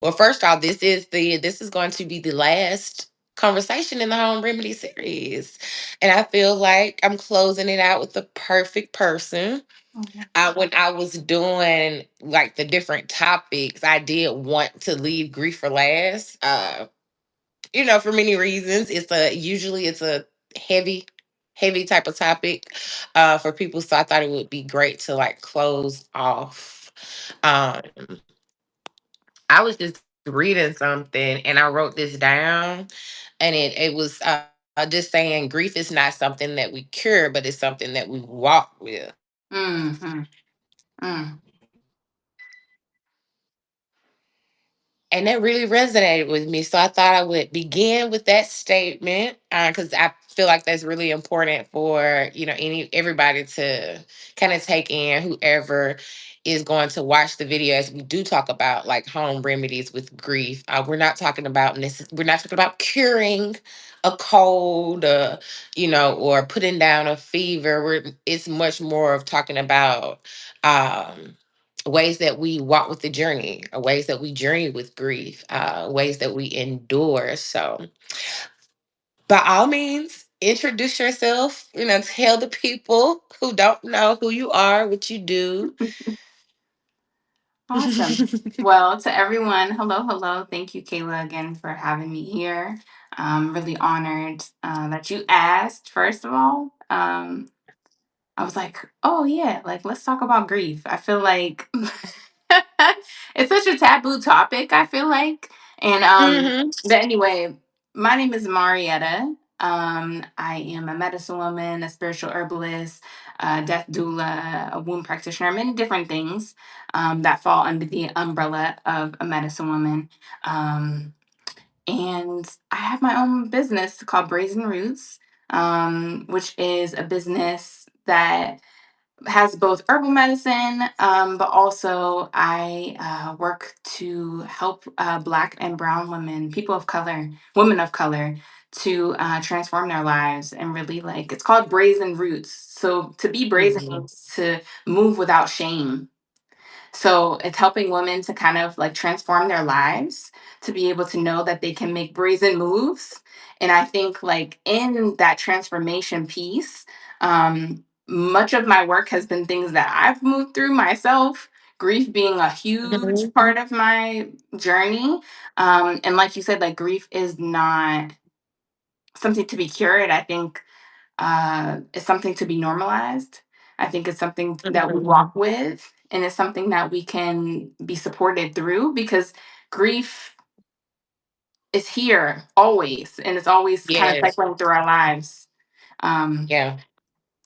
Well, first off, this is going to be the last conversation in the home remedy series. And I feel like I'm closing it out with the perfect person. Mhm. When I was doing like the different topics, I did want to leave grief for last. For many reasons. It's a heavy, heavy type of topic for people. So I thought it would be great to like close off. Um, I was just reading something and I wrote this down, and it was just saying grief is not something that we cure, but it's something that we walk with. Mhm. Mm. And that really resonated with me. So I thought I would begin with that statement because I feel like that's really important for everybody to kind of take in. Whoever is going to watch the video, as we do talk about like home remedies with grief. We're not talking about curing a cold, or putting down a fever. It's much more of talking about. Ways that we walk with the journey, or ways that we journey with grief, ways that we endure. So, by all means, introduce yourself. Tell the people who don't know who you are, what you do. Awesome. Well, to everyone, hello, hello. Thank you, Kayla, again for having me here. I'm really honored that you asked, first of all. I was like, oh, yeah, like let's talk about grief. I feel like it's such a taboo topic, I feel like. And Hmm. but anyway, my name is Marietta. I am a medicine woman, a spiritual herbalist, a death doula, a womb practitioner, many different things that fall under the umbrella of a medicine woman. Um, and I have my own business called Brazen Roots, which is a business that has both herbal medicine, but also I work to help Black and Brown women, people of color, women of color, to transform their lives and really like it's called Brazen Roots. So to be brazen Hmm. means to move without shame, so it's helping women to kind of like transform their lives to be able to know that they can make brazen moves. And I think like in that transformation piece, much of my work has been things that I've moved through myself. Grief being a huge Hmm. part of my journey. And like you said, like grief is not something to be cured. I think it's something to be normalized. I think it's something that we Hmm. walk with, and it's something that we can be supported through because grief is here always, and it's always kind of Yes. cycling through our lives. Um, Yeah.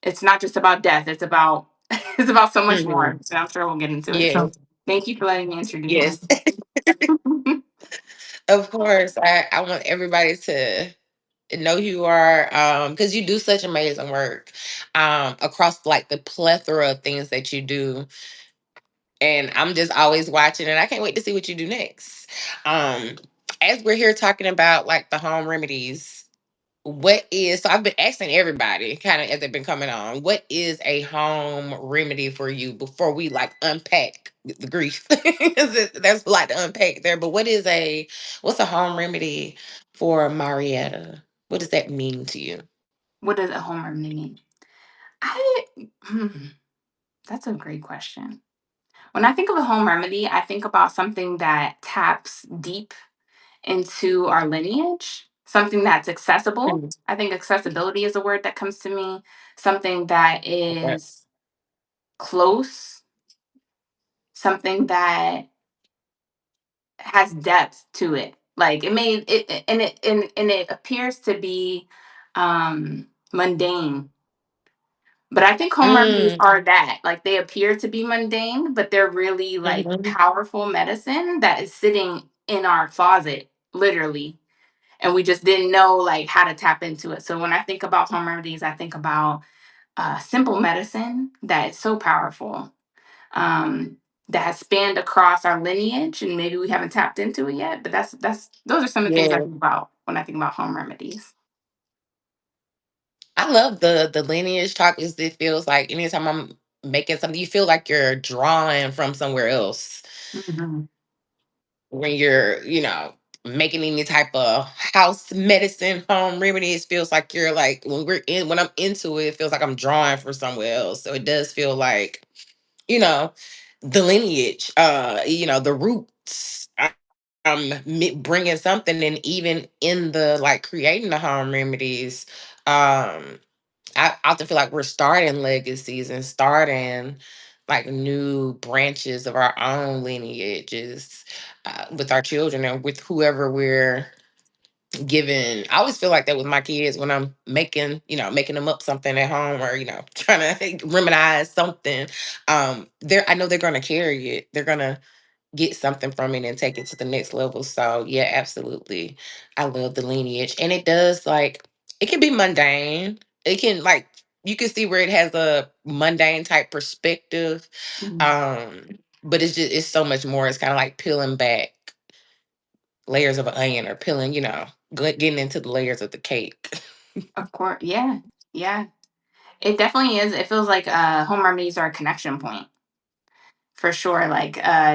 it's not just about death; it's about it's about so much more, Hmm. and I'm sure we'll get into it. So, Yes. thank you for letting me introduce Yes. myself. Of course. I want everybody to know who you are, because you do such amazing work across like the plethora of things that you do, and I'm just always watching, and I can't wait to see what you do next. Um, as we're here talking about like the home remedies, so I've been asking everybody kind of as they've been coming on, what is a home remedy for you before we like unpack the grief? 'Cause there's a lot to unpack there, but what's a home remedy for Marietta? What does that mean to you? What does a home remedy mean? I hmm, that's a great question. When I think of a home remedy, I think about something that taps deep into our lineage, something that's accessible. Mhm. I think accessibility is a word that comes to me, something that Okay. is close, something that has depth to it. Like it appears to be mundane. But I think home remedies Mm, are that. Like they appear to be mundane, but they're really like mhm, powerful medicine that is sitting in our closet, literally. And we just didn't know like how to tap into it. So when I think about home remedies, I think about simple medicine that is so powerful, um, that has spanned across our lineage, and maybe we haven't tapped into it yet. But that's those are some of the things I yeah. think about when I think about home remedies. I love the lineage talk. Is It feels like anytime I'm making something, you feel like you're drawing from somewhere else. Mhm. when you're, making any type of house medicine, home remedies, feels like you're like when I'm into it, it feels like I'm drawing for somewhere else. So it does feel like, you know, the lineage, the roots. Bringing something, and even in the like creating the home remedies, um, I often feel like we're starting legacies and starting like new branches of our own lineages with our children and with whoever we're giving. I always feel like that with my kids when I'm making them up something at home, or trying to reminisce something. I know they're gonna carry it. They're gonna get something from it and take it to the next level. So yeah, absolutely. I love the lineage. And it does, like, it can be mundane. It can, like, you can see where it has a mundane type perspective. Mhm. But it's so much more. It's kind of like peeling back layers of an onion, or peeling, getting into the layers of the cake. Of course, yeah, yeah. It definitely is. It feels like home remedies are a connection point for sure. Like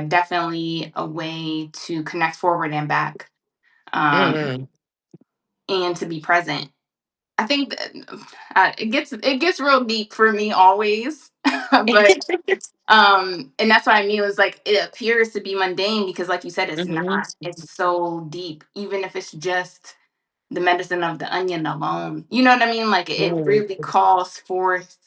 definitely a way to connect forward and back, um, Hmm. and to be present. I think that, it gets real deep for me always, but and that's what I mean. Was like it appears to be mundane because, like you said, it's Hmm. not. It's so deep, even if it's just the medicine of the onion alone. You know what I mean? Like it really calls forth.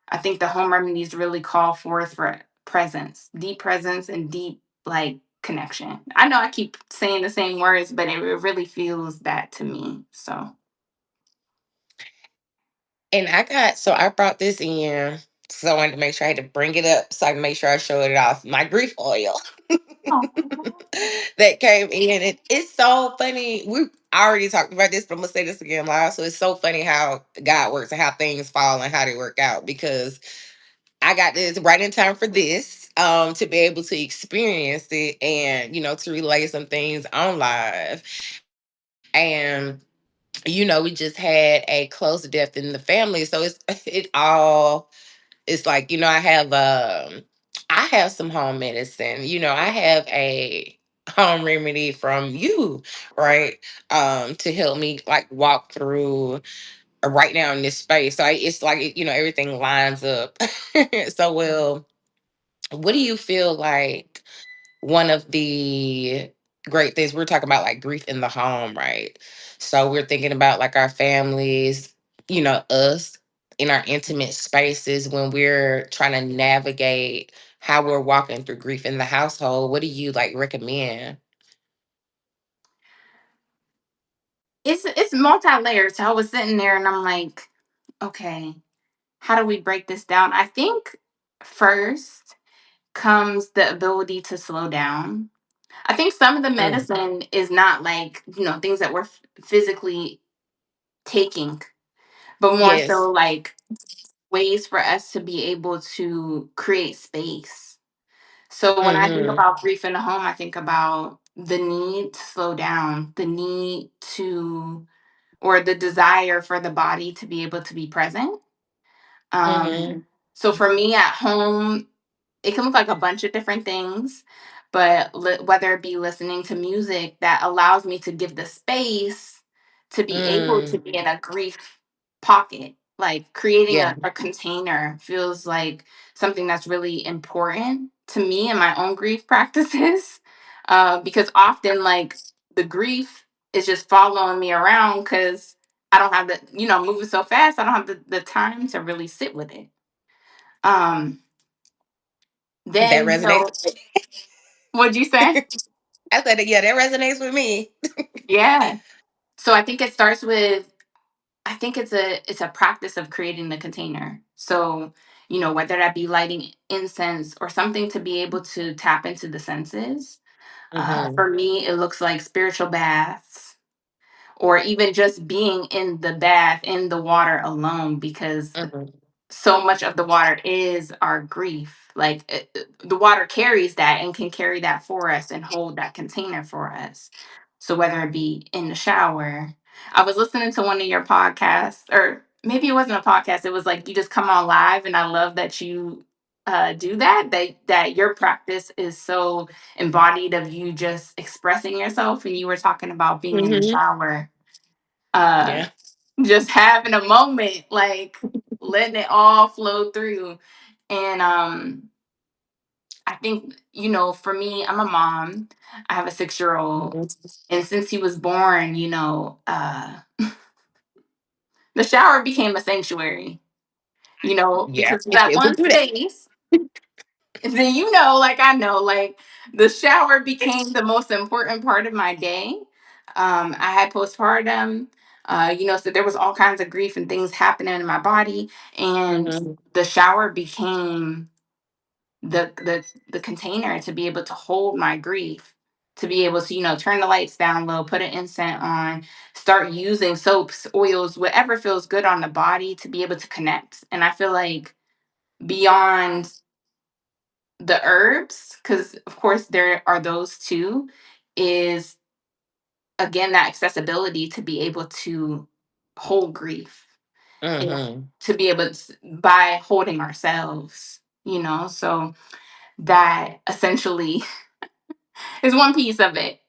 I think the home remedies really call forth for presence, and deep like connection. I know I keep saying the same words, but it really feels that to me. So, And I brought this in, so I wanted to make sure I had to bring it up so I can make sure I showed it off. My grief oil that came in. It's so funny. We already talked about this, but I'm gonna say this again live. So it's so funny how God works and how things fall and how they work out, because I got this right in time for this, to be able to experience it, and to relay some things on live. And we just had a close death in the family, so it all it's like, I have some home medicine. I have a home remedy from you, right? To help me like walk through, right now in this space. So it's like, everything lines up so well. What do you feel like one of the great things we're talking about, like grief in the home, right? So we're thinking about like our families, us in our intimate spaces when we're trying to navigate how we're walking through grief in the household. What do you like recommend? it's multi-layered. So I was sitting there and I'm like, okay, how do we break this down? I think first comes the ability to slow down. I think some of the Mm. medicine is not like, things that we're physically taking, but more Yes. so like ways for us to be able to create space. So when I think Mm-hmm. about grief in the home, I think about the need to slow down, the need to, or the desire for the body to be able to be present. Mm-hmm. So for me at home, it can look like a bunch of different things, but whether it be listening to music that allows me to give the space to be able to Mm. be in a grief pocket, like creating Yeah. a container feels like something that's really important to me in my own grief practices. Because often, like, the grief is just following me around because I don't have the, moving so fast, I don't have the time to really sit with it. Um, That then, resonates. what'd you say? I said, yeah, that resonates with me. Yeah. So I think it starts with, I think it's a practice of creating the container. So, whether that be lighting incense or something to be able to tap into the senses. Mm-hmm. For me, it looks like spiritual baths, or even just being in the bath, in the water alone, because Mm-hmm. so much of the water is our grief. Like the water carries that and can carry that for us and hold that container for us. So whether it be in the shower, I was listening to one of your podcasts, or maybe it wasn't a podcast. It was like you just come on live, and I love that you. do that, that your practice is so embodied of you just expressing yourself. And you were talking about being in the Hmm. shower, uh Yeah. just having a moment, like letting it all flow through. And I think, for me, I'm a mom. I have a 6-year old. Mhm. And since he was born, the shower became a sanctuary, Yeah. because of It that still can one do that. space. And then, like I know, like the shower became the most important part of my day. I had postpartum, so there was all kinds of grief and things happening in my body. And Hmm. the shower became the container to be able to hold my grief, to be able to turn the lights down low, put an incense on, start using soaps, oils, whatever feels good on the body, to be able to connect. And I feel like beyond the herbs, because of course there are those too, is again that accessibility to be able to hold grief, and Hmm. to be able to, by holding ourselves, so that essentially is one piece of it.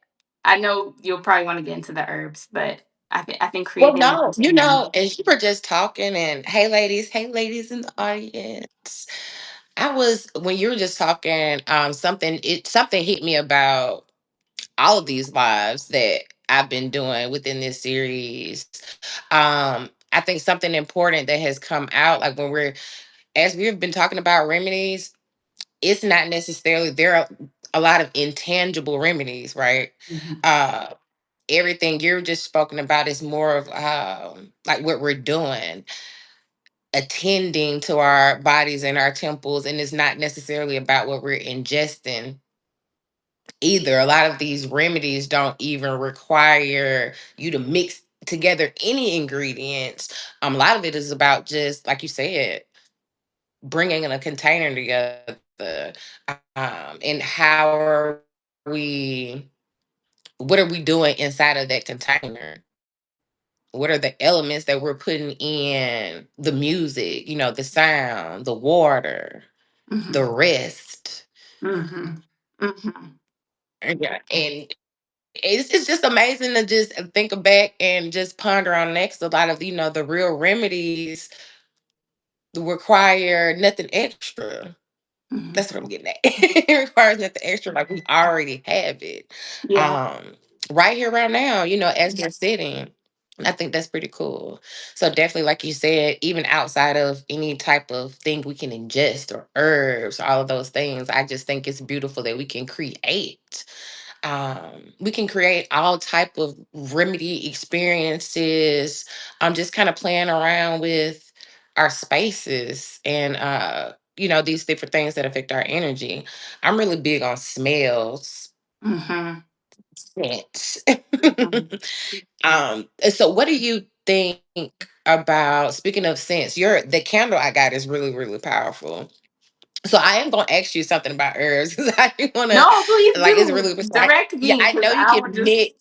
I know you'll probably want to get into the herbs, but I think Well, creating the no, container. as you were just talking, and hey, ladies in the audience. I was when you were just talking, something hit me about all of these lives that I've been doing within this series. I think something important that has come out, like when as we've been talking about remedies, it's not necessarily there are a lot of intangible remedies, right? Mhm. Uh, Everything you're just spoken about is more of like what we're doing, attending to our bodies and our temples, and it's not necessarily about what we're ingesting either. A lot of these remedies don't even require you to mix together any ingredients. A lot of it is about, just like you said, bringing in a container together. And how are we, what are we doing inside of that container? What are the elements that we're putting in the music, the sound, the water, the Mhm. rest? Mhm. Mhm. Yeah. And it's just amazing to just think back and just ponder on next. A lot of, the real remedies require nothing extra. Mhm. That's what I'm getting at. It requires nothing extra. Like, we already have it. Yeah. Um, right here, right now, as we're sitting. I think that's pretty cool. So definitely, like you said, even outside of any type of thing we can ingest or herbs, all of those things, I just think it's beautiful that we can create all type of remedy experiences. I'm just kind of playing around with our spaces, and these different things that affect our energy. I'm really big on smells, Mhm. scents. Mhm. And so what do you think about, speaking of scents, the candle I got is really, really powerful. So I am gonna ask you something about herbs because I want to, No, please like, it's do really like, direct yeah, me, I because know you I can would just. mix.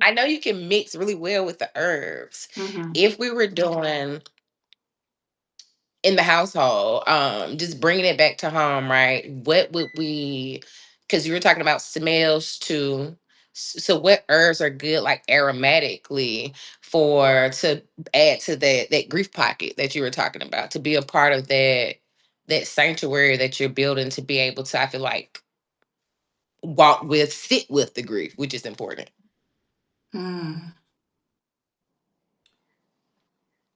I know you can mix really well with the herbs. Mhm. If we were doing in the household, just bringing it back to home, right? What would we? Because you were talking about smells too. So what herbs are good, like aromatically, for to add to that grief pocket that you were talking about, to be a part of that sanctuary that you're building, to be able to, I feel like, sit with the grief, which is important. Mm.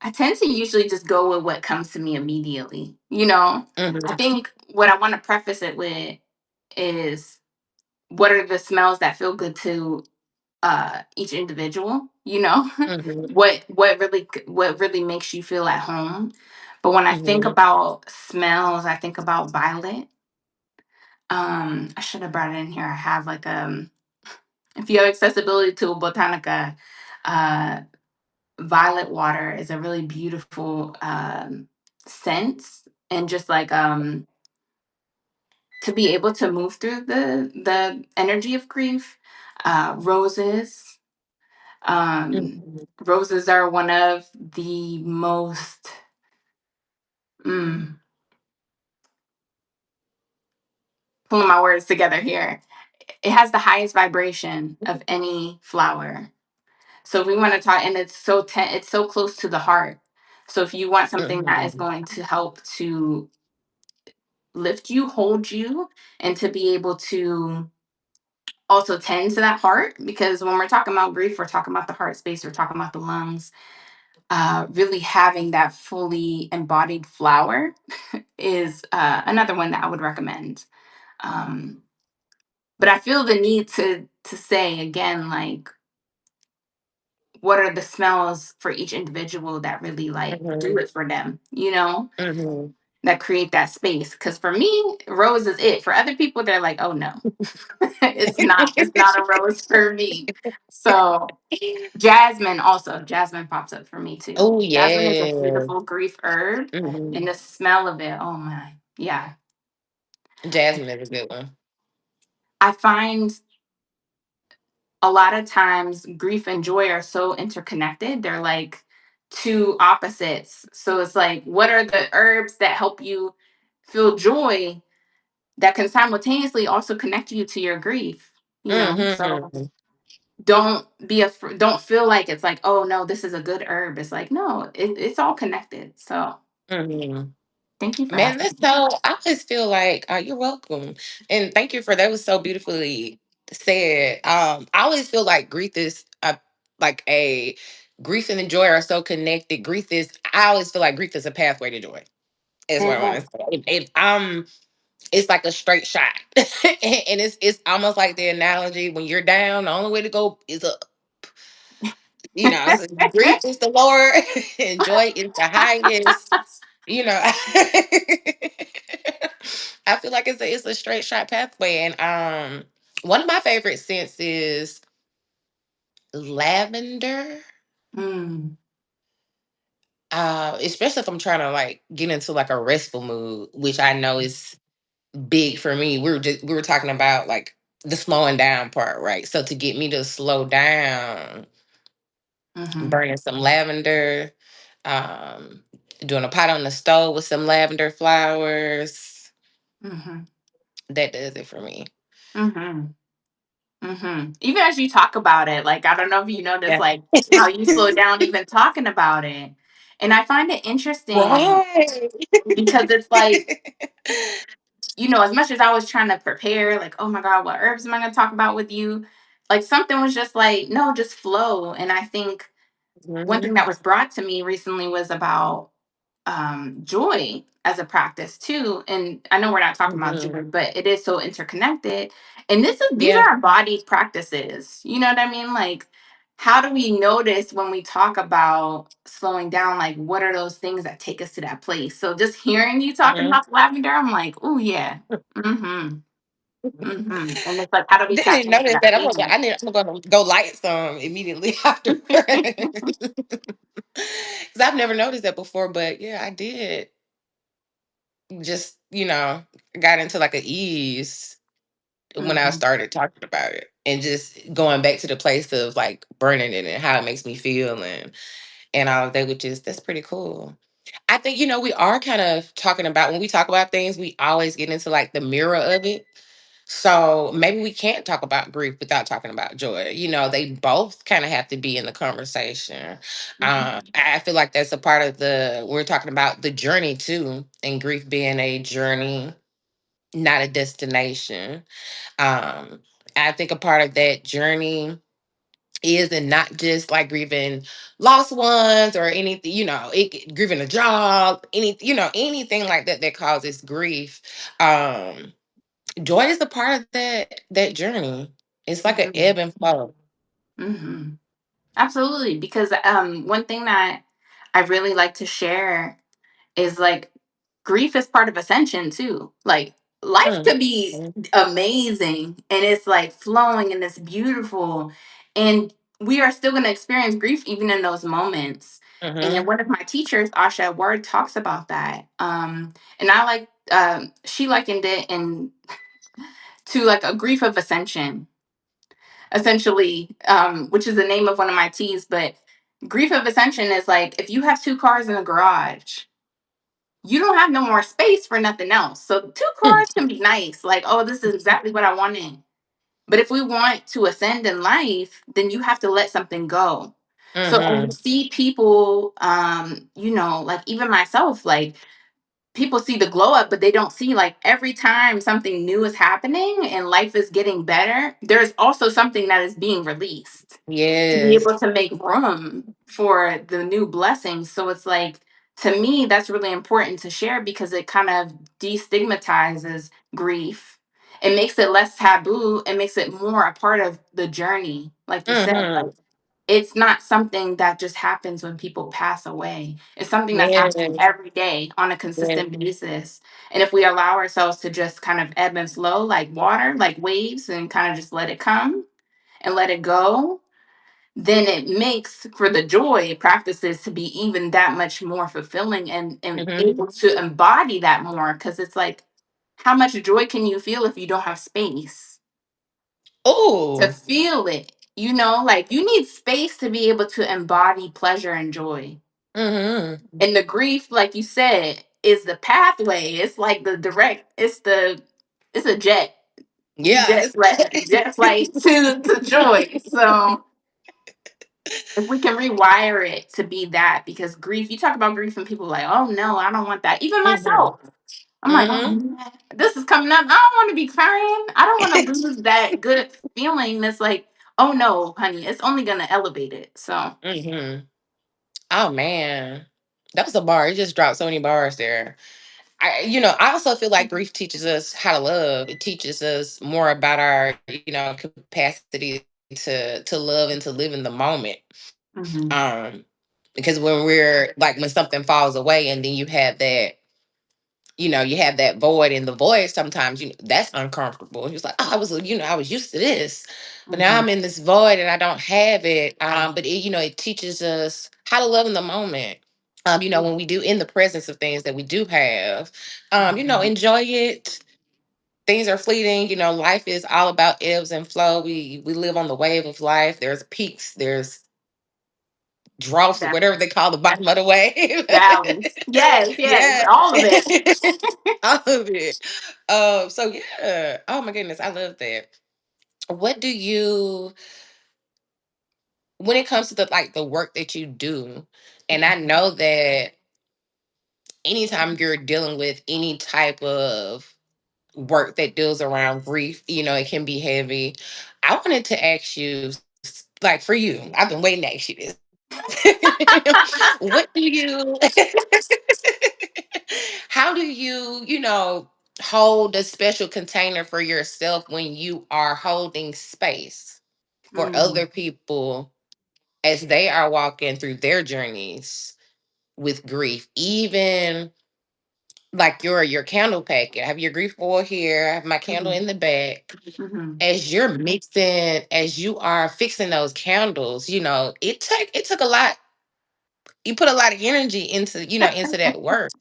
I tend to usually just go with what comes to me immediately. I Hmm. think what I want to preface it with is, what are the smells that feel good to each individual, Hmm. what really makes you feel at home. But when I think Hmm. about smells, I think about violet. I should have brought it in here. I have like, if you have accessibility to a botanica, uh violet water is a really beautiful scent. And just like, to be able to move through the energy of grief. Roses. Roses are one of the most, mm, pulling my words together here. It has the highest vibration of any flower. So if we want to talk, and it's so close to the heart. So if you want something that is Mhm. going to help to lift you, hold you, and to be able to also tend to that heart, because when we're talking about grief, we're talking about the heart space, we're talking about the lungs. Really having that fully embodied flower is another one that I would recommend. Um, but I feel the need to say again, like, what are the smells for each individual that really like do Mhm. it for them, you know, Mhm. that create that space. Because for me, rose is it. For other people, they're like, oh no, it's not a rose for me. So jasmine also, jasmine pops up for me too. Oh Jasmine is a yeah. beautiful grief herb, and Mhm. the smell of it, oh my, yeah. Jasmine is a good one. I find a lot of times grief and joy are so interconnected. They're like two opposites. So it's like, what are the herbs that help you feel joy that can simultaneously also connect you to your grief? You know, so Mhm. don't feel like it's like, oh no, this is a good herb. It's like, no, it's all connected. So Mhm. thank you for Man, that's asking. so. I just feel like you're welcome, and thank you for that. Was so beautifully said. I always feel like grief is like a grief and the joy are so connected. Grief is. I always feel like grief is a pathway to joy. Is what I want to Mhm. say. It's like a straight shot, and it's almost like the analogy when you're down. The only way to go is up. So grief is the lower, and joy is the highest. you know I feel like it's a straight shot pathway, and one of my favorite scents is lavender, Mm. especially if I'm trying to like get into like a restful mood, which I know is big for me. We were talking about like the slowing down part, right? So to get me to slow down, Mhm. burning some lavender, um doing a pot on the stove with some lavender flowers, Mhm. that does it for me. Mhm. Even as you talk about it, like, I don't know if you notice, Yeah. like, how you slow down even talking about it. And I find it interesting Right. because it's like, as much as I was trying to prepare, like, oh my God, what herbs am I going to talk about with you? Like, something was just like, no, just flow. And I think one thing Mhm, that was brought to me recently was about joy as a practice too. And I know we're not talking about mhm. joy, but it is so interconnected. And these Yeah. are embodied practices. You know what I mean? Like, how do we notice when we talk about slowing down? Like, what are those things that take us to that place? So just hearing you talking Mhm. about lavender, I'm like, oh yeah. Mm-hmm. Mm-hmm. And it's like, how do we tap Didn't into notice that that. feeling? I'm gonna go light some immediately after. Because I've never noticed that before, but yeah, I did. Just got into like a ease when I Mm-hmm. started talking about it, and just going back to the place of like burning it and how it makes me feel, and all of that, which is that's pretty cool. I think we are kind of talking about, when we talk about things, we always get into like the mirror of it. So maybe we can't talk about grief without talking about joy. They both kind of have to be in the conversation. I feel like that's a part of we're talking about the journey too, and grief being a journey, not a destination. Um, I think a part of that journey is, and not just like grieving lost ones or anything, grieving a job, anything like that that causes grief. Joy is a part of that journey. It's like an Mm-hmm. ebb and flow. Mm-hmm. Absolutely, because one thing that I really like to share is like grief is part of ascension too. Like life Mm. could be amazing and it's like flowing and it's beautiful, and we are still going to experience grief even in those moments. And Mm-hmm. one of my teachers, Asha Word, talks about that. And I like she likened it in to like a grief of ascension essentially, which is the name of one of my teas. But grief of ascension is like if you have two cars in the garage, you don't have no more space for nothing else. So two cars can be nice. Like, oh, this is exactly what I wanted. But if we want to ascend in life, then you have to let something go. So as you Mm-hmm. see people, like even myself, like people see the glow up, but they don't see like every time something new is happening and life is getting better, there's also something that is being released to be Yes. able to make room for the new blessings. So it's like, to me, that's really important to share because it kind of destigmatizes grief. It makes it less taboo. It makes it more a part of the journey. Like you said, like Mm-hmm. it's not something that just happens when people pass away. It's something that's happening Yes. every day on a Yes. consistent basis. And if we allow ourselves to just kind of ebb and flow like water, like waves, and kind of just let it come and let it go, then it makes for the joy practices to be even that much more fulfilling and Mm-hmm. able to embody that more. Because it's like, how much joy can you feel if you don't have space to Oh. feel it? Like you need space to be able to embody pleasure and joy. Mm-hmm. And the grief, like you said, is the pathway. It's like the direct, it's a Yeah. jet flight to joy. So if we can rewire it to be that, because grief, you talk about grief and people are like, oh no, I don't want that. Even Mm-hmm. myself. I'm like, oh Mm-hmm. man, this is coming up. I don't want to be crying. I don't want to lose that good feeling that's like, oh no, honey, it's only gonna elevate it. So Mm-hmm. Oh man. That was a bar. You just dropped so many bars there. I also feel like grief teaches us how to love. It teaches us more about our, capacity to love and to live in the moment. mhm. Um, because when we're like when something falls away and then you have that void in the void sometimes, that's uncomfortable. It's like, oh, I was used to this, but now Mhm. I'm in this void and I don't have it. But it teaches us how to love in the moment. When we do in the presence of things that we do have, Mhm. enjoy it. Things are fleeting. Life is all about ebbs and flow. We live on the wave of life. There's peaks, there's drops, or That whatever they call the bottom of the wave. balance. Yes, yes, Yeah. all of it. All of it. So yeah. Oh my goodness, I love that. What do you when it comes to the work that you do, and I know that anytime you're dealing with any type of work that deals around grief, it can be heavy. I wanted to ask you, like for you, I've been waiting to ask you this. What do you how do you, hold a special container for yourself when you are holding space for Mm, other people as they are walking through their journeys with grief? Even like your candle packet. I have your grief oil here. I have my candle mhm, in the back. mhm. As you're mixing, as you are fixing those candles, it took a lot. You put a lot of energy into that work.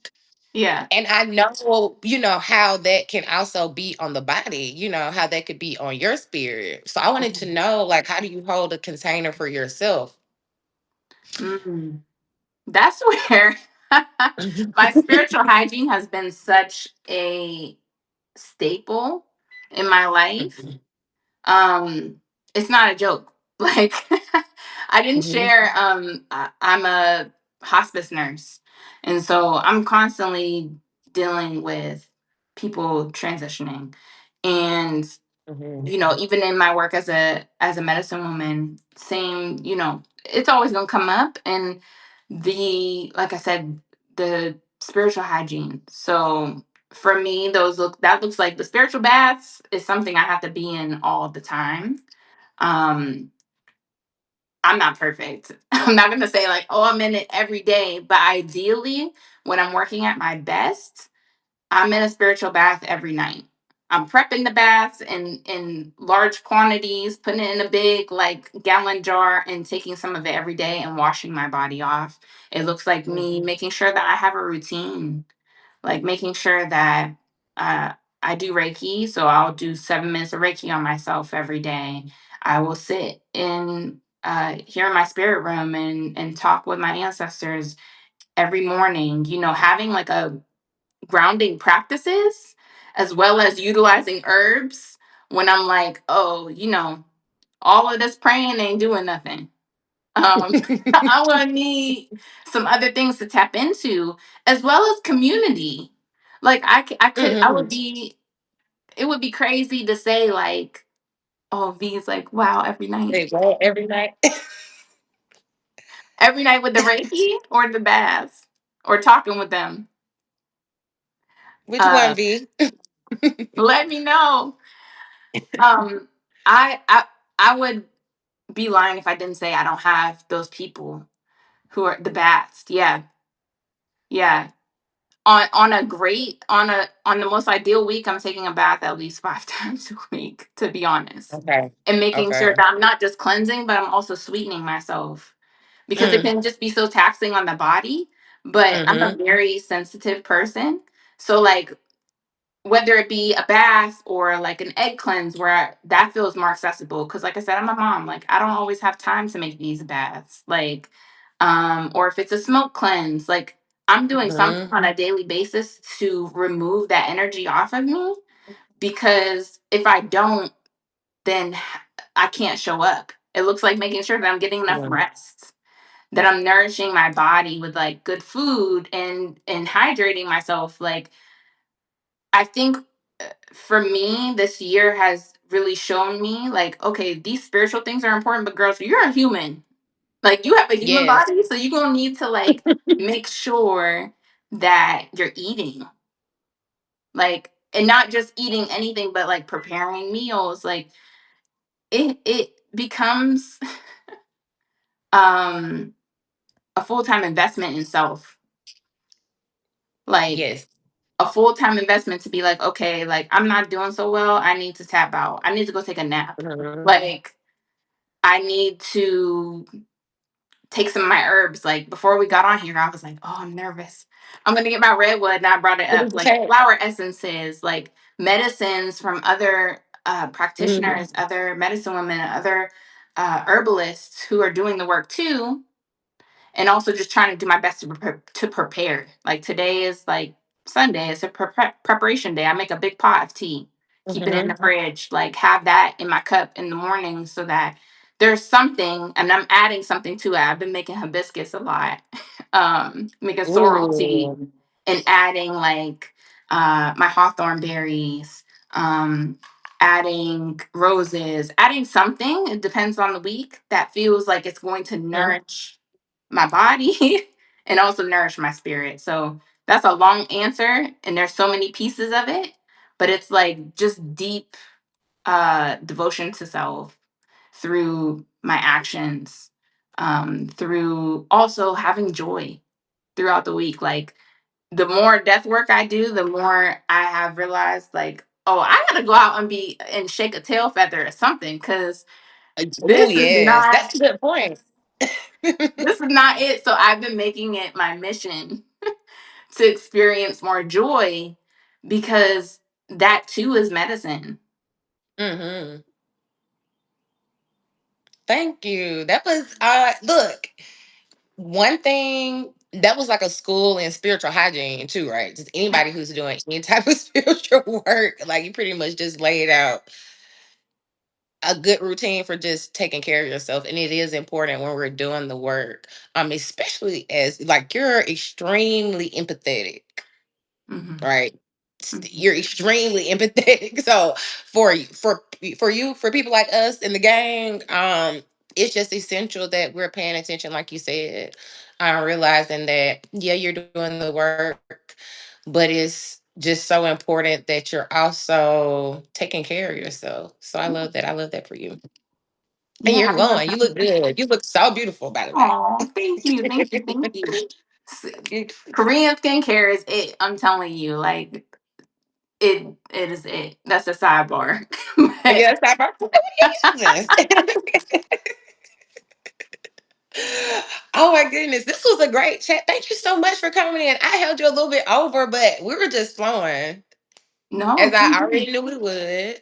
Yeah. And I know, how that can also be on the body, how that could be on your spirit. So I wanted to Mhm. know, like, how do you hold a container for yourself? Mm. That's where my spiritual hygiene has been such a staple in my life. Mhm, um it's not a joke. Like I didn't mhm, share, I'm a hospice nurse, and so I'm constantly dealing with people transitioning. And mhm, even in my work as a medicine woman, same, it's always going to come up. And the like I said, the spiritual hygiene. So for me, that looks like the spiritual baths is something I have to be in all the time. um I'm not perfect. I'm not going to say like, oh, I'm in it every day, but ideally when I'm working at my best, I'm in a spiritual bath every night. I'm prepping the baths in large quantities, putting it in a big like gallon jar and taking some of it every day and washing my body off. It looks like mhm, me making sure that I have a routine, like making sure that uh, I do Reiki. So I'll do 7 minutes of Reiki on myself every day. I will sit in here in my spirit room and talk with my ancestors every morning. Having like grounding practices as well as utilizing herbs when I'm like, oh, all of this praying ain't doing nothing. I will need some other things to tap into, as well as community. Like I would Hmm. be. It would be crazy to say like, oh, V's like, wow, They go every night. every night with the Reiki or the baths or talking with them. Which one, Uh, V? let me know. Um, I I I would be lying if I didn't say I don't have those people who are the baths. Yeah, yeah. On the most ideal week, I'm taking a bath at least 5 times a week, to be honest, Okay. and making sure Okay. that I'm not just cleansing, but I'm also sweetening myself because it Mm. can just be so taxing on the body. But I'm a Mm-hmm. very sensitive person, so like whether it be a bath or like an egg cleanse that feels more accessible because like I said, I'm a mom, like I don't always have time to make these baths, like or if it's a smoke cleanse, like I'm doing something Mm-hmm. on a daily basis to remove that energy off of me, because if I don't, then I can't show up. It looks like making sure that I'm getting enough rest, that I'm nourishing my body with like good food and hydrating myself. Like I think for me, this year has really shown me like, okay, these spiritual things are important, but girls, you're a human. Like you have a human Yes. body, so you're gonna need to like make sure that you're eating. Like, and not just eating anything, but like preparing meals. Like it becomes um a full-time investment in self. Like Yes. a full-time investment to be like, okay, like I'm not doing so well. I need to tap out. I need to go take a nap. Mm-hmm. Like I need to take some of my herbs. Like before we got on here, I was like, oh, I'm nervous. I'm gonna get my redwood, and I brought it What up. did you Like take? flower essences, like medicines from other Mm-hmm. practitioners, other medicine women, other herbalists who are doing the work too, and also just trying to do my best to prepare. Like today is like Sunday, it's a preparation day. I make a big pot of tea, keep it in the Mm-hmm. fridge, like have that in my cup in the morning so that there's something, and I'm adding something to it. I've been making hibiscus a lot, making sorrel tea, Ooh. and adding like my hawthorn berries, um, adding roses, adding something. It depends on the week that feels like it's going to Mm-hmm. nourish my body and also nourish my spirit. So that's a long answer, and there's so many pieces of it, but it's like just deep devotion to self through my actions, through also having joy throughout the week. Like the more death work I do, the more I have realized like, oh, I gotta go out and be and shake a tail feather or something, because Oh, this is yes. not That's a good point. this is not it. So I've been making it my mission to experience more joy, because that too is medicine. Mm-hmm. Thank you. That was look, one thing that was like a school in spiritual hygiene too, right? Just anybody who's doing any type of spiritual work, like you pretty much just laid out a good routine for just taking care of yourself. And it is important when we're doing the work. Especially as like you're extremely empathetic, Hmm. right? Hmm. You're extremely empathetic. So for people like us in the gang, it's just essential that we're paying attention, like you said, realizing that yeah, you're doing the work, but it's just so important that you're also taking care of yourself. So I love that. I love that for you. And Yeah, you're I love glowing. You that. look good. You look so beautiful, by the way. Oh, thank you, thank you, thank you. S- Korean skincare is it. I'm telling you, like it is it. That's a sidebar. But Yes, what are you using? Oh my goodness, this was a great chat. Thank you so much for coming in. I held you a little bit over, but we were just flowing no, as thank I you. already knew we would.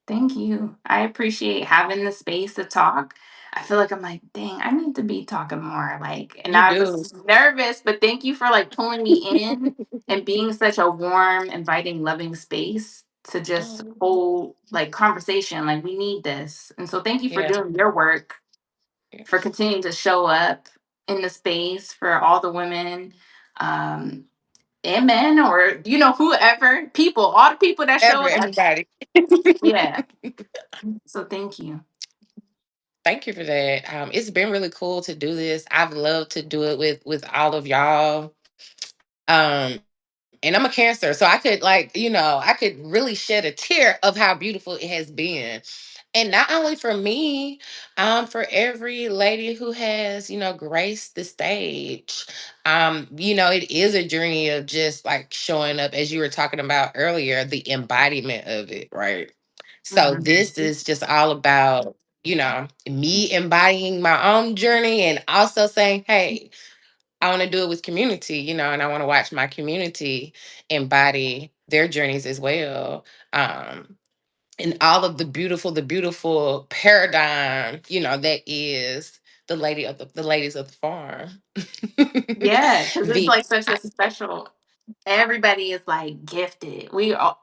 Thank you. I appreciate having the space to talk. I feel like I'm like, dang, I need to be talking more. Like, and You I do. was nervous, but thank you for like pulling me in and being such a warm, inviting, loving space to just Oh, hold like conversation. Like, we need this. And so thank you for yeah. doing your work, Yeah. for continuing to show up in the space for all the women, um, and men, or, whoever, people, all the people that show up. Everybody. Yeah. So thank you. Thank you for that. It's been really cool to do this. I've loved to do it with all of y'all. And I'm a Cancer, so I could I could really shed a tear of how beautiful it has been. And not only for me, for every lady who has, graced the stage. It is a journey of just like showing up, as you were talking about earlier, the embodiment of it, right? So Mhm. this is just all about, me embodying my own journey and also saying, hey, I want to do it with community, and I want to watch my community embody their journeys as well. And all of the beautiful paradigm, that is the ladies of the farm. Yeah, because it's the like such a special. Everybody is like gifted. We all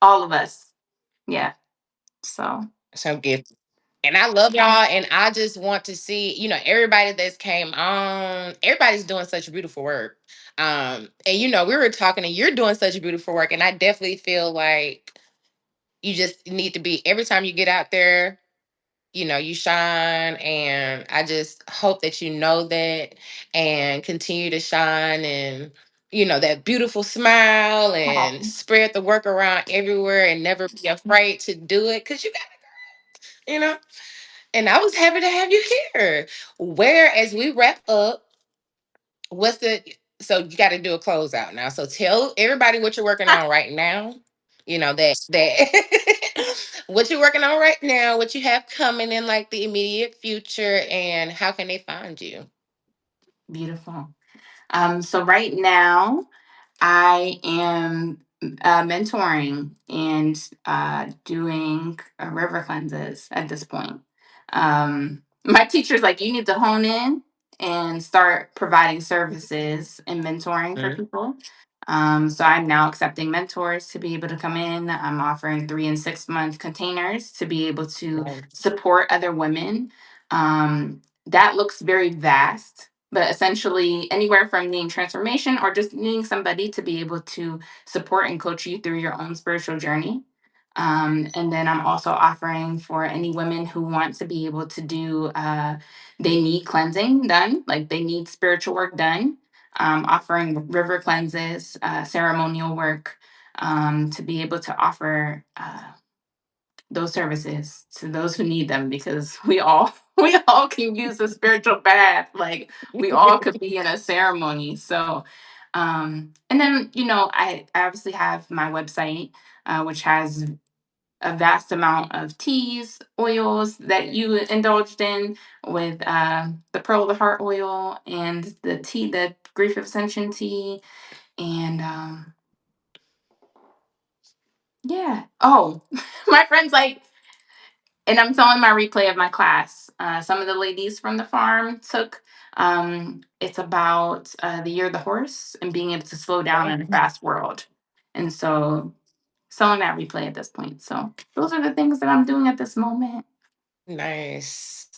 of us. Yeah. So so gifted. And I love y'all, and I just want to see, everybody that's came on. Everybody's doing such beautiful work. And we were talking, and you're doing such beautiful work, and I definitely feel like you just need to be every time you get out there, you shine, and I just hope that you know that and continue to shine, and that beautiful smile, and oh, spread the work around everywhere, and never be afraid to do it, because you got, you know and I was happy to have you here. Where, as we wrap up, what's the so you got to do a closeout now. So tell everybody what you're working on right now. That what you're working on right now, what you have coming in like the immediate future, and how can they find you? beautiful. So right now, I am mentoring and doing river cleanses at this point. My teacher's like, you need to hone in and start providing services and mentoring for Mhm. people. So I'm now accepting mentors to be able to come in. I'm offering 3 and 6 month containers to be able to Nice. support other women. That looks very vast, but essentially anywhere from needing transformation or just needing somebody to be able to support and coach you through your own spiritual journey. And then I'm also offering for any women who want to be able to do, they need cleansing done, like they need spiritual work done. Offering river cleanses, ceremonial work, to be able to offer those services to those who need them, because we all we all can use a spiritual bath, like we all could be in a ceremony. So and then I obviously have my website, which has a vast amount of teas, oils that you indulged in, with the pearl of the heart oil and the tea, the grief ascension tea, and yeah. Oh, my friends like, and I'm telling my replay of my class. Some of the ladies from the farm took. It's about the year of the horse and being able to slow down in a Nice. fast world, and so selling that replay at this point. So those are the things that I'm doing at this moment. Nice.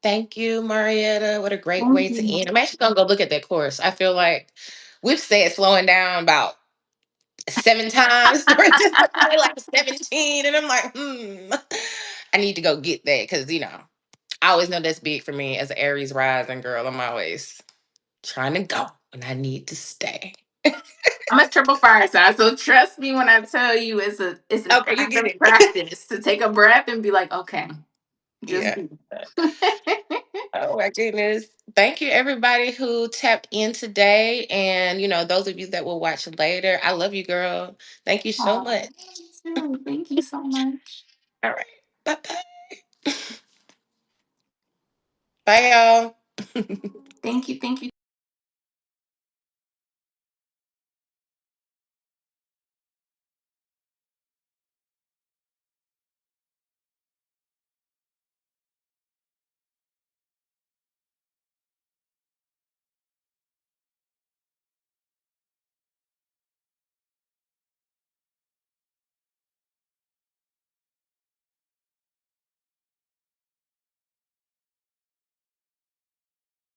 Thank you, Marietta. What a great Thank way to you. end. I'm actually gonna go look at that course. I feel like we've said slowing down about 7 times during this, probably like 17. And I'm like, I need to go get that, because, I always know that's big for me as an Aries rising girl. I'm always trying to go and I need to stay. I'm a triple fire sign, so trust me when I tell you it's an Okay, you get active it. practice to take a breath and be like, okay, just Yeah. be. Oh my goodness. Thank you, everybody who tapped in today. And, those of you that will watch later, I love you, girl. Thank you so Oh, much. me too. Thank you so much. All right. Bye bye. Bye, y'all. Thank you. Thank you.